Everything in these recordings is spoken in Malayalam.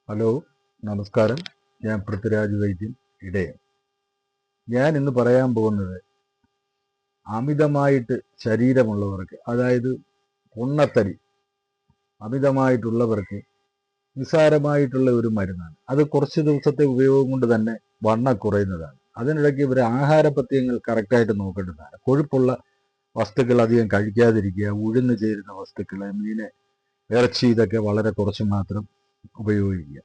ഹലോ, നമസ്കാരം. ഞാൻ പൃഥ്വിരാജ് വൈദ്യൻ ഇടയൻ. ഞാൻ ഇന്ന് പറയാൻ പോകുന്നത് അമിതമായിട്ട് ശരീരമുള്ളവർക്ക്, അതായത് പൊണ്ണത്തടി അമിതമായിട്ടുള്ളവർക്ക് നിസ്സാരമായിട്ടുള്ള ഒരു മരുന്നാണ്. അത് കുറച്ച് ദിവസത്തെ ഉപയോഗം കൊണ്ട് തന്നെ വണ്ണം കുറയുന്നതാണ്. അതിനിടയ്ക്ക് ഇവർ ആഹാരപഥ്യങ്ങൾ കറക്റ്റായിട്ട് നോക്കേണ്ടതാണ്. കൊഴുപ്പുള്ള വസ്തുക്കൾ അധികം കഴിക്കാതിരിക്കുക, ഉഴുന്ന് ചേരുന്ന വസ്തുക്കൾ, മീന്, ഇറച്ചി, ഇതൊക്കെ വളരെ കുറച്ച് മാത്രം ഉപയോഗിക്കുക.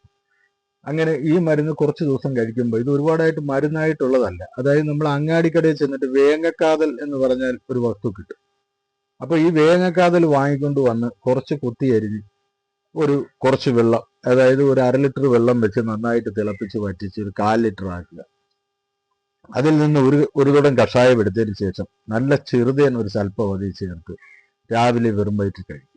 അങ്ങനെ ഈ മരുന്ന് കുറച്ച് ദിവസം കഴിക്കുമ്പോൾ ഇത് ഒരുപാടായിട്ട് മരുന്നായിട്ടുള്ളതല്ല. അതായത് നമ്മൾ അങ്ങാടിക്കടയിൽ ചെന്നിട്ട് വേങ്ങക്കാതൽ എന്ന് പറഞ്ഞാൽ ഒരു വസ്തു കിട്ടും. അപ്പൊ ഈ വേങ്ങക്കാതൽ വാങ്ങിക്കൊണ്ട് വന്ന് കുറച്ച് കുത്തി അരിഞ്ഞ് കുറച്ച് വെള്ളം, അതായത് ഒരു 1/2 ലിറ്റർ വെള്ളം വെച്ച് നന്നായിട്ട് തിളപ്പിച്ച് വറ്റിച്ച് ഒരു 1/4 ലിറ്റർ ആക്കുക. അതിൽ നിന്ന് ഒരു തുടം കഷായം എടുത്തതിന് ശേഷം നല്ല ചെറുതേൻ ഒരു സ്വല്പവധി ചേർത്ത് രാവിലെ വെറും വയറ്റിൽ കഴിക്കുക.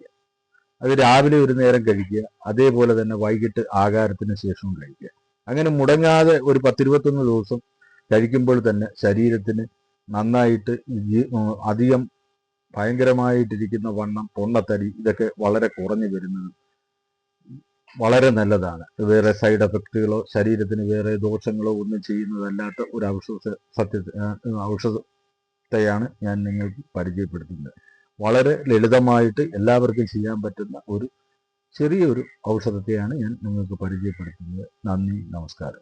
അത് രാവിലെ ഒരു നേരം കഴിക്കുക, അതേപോലെ തന്നെ വൈകിട്ട് ആഹാരത്തിന് ശേഷവും കഴിക്കുക. അങ്ങനെ മുടങ്ങാതെ ഒരു 10-21 ദിവസം കഴിക്കുമ്പോൾ തന്നെ ശരീരത്തിന് നന്നായിട്ട് അധികം ഭയങ്കരമായിട്ടിരിക്കുന്ന വണ്ണം, പൊണ്ണത്തടി, ഇതൊക്കെ വളരെ കുറഞ്ഞു വരുന്നത് വളരെ നല്ലതാണ്. വേറെ സൈഡ് എഫക്റ്റുകളോ ശരീരത്തിന് വേറെ ദോഷങ്ങളോ ഒന്നും ചെയ്യുന്നതല്ലാത്ത ഒരു ഔഷധത്തെയാണ് ഞാൻ നിങ്ങൾക്ക് പരിചയപ്പെടുത്തുന്നത്. വളരെ ലളിതമായിട്ട് എല്ലാവർക്കും ചെയ്യാൻ പറ്റുന്ന ഒരു ചെറിയൊരു ഔഷധത്തെയാണ് ഞാൻ നിങ്ങൾക്ക് പരിചയപ്പെടുത്തുന്നത്. നന്ദി, നമസ്കാരം.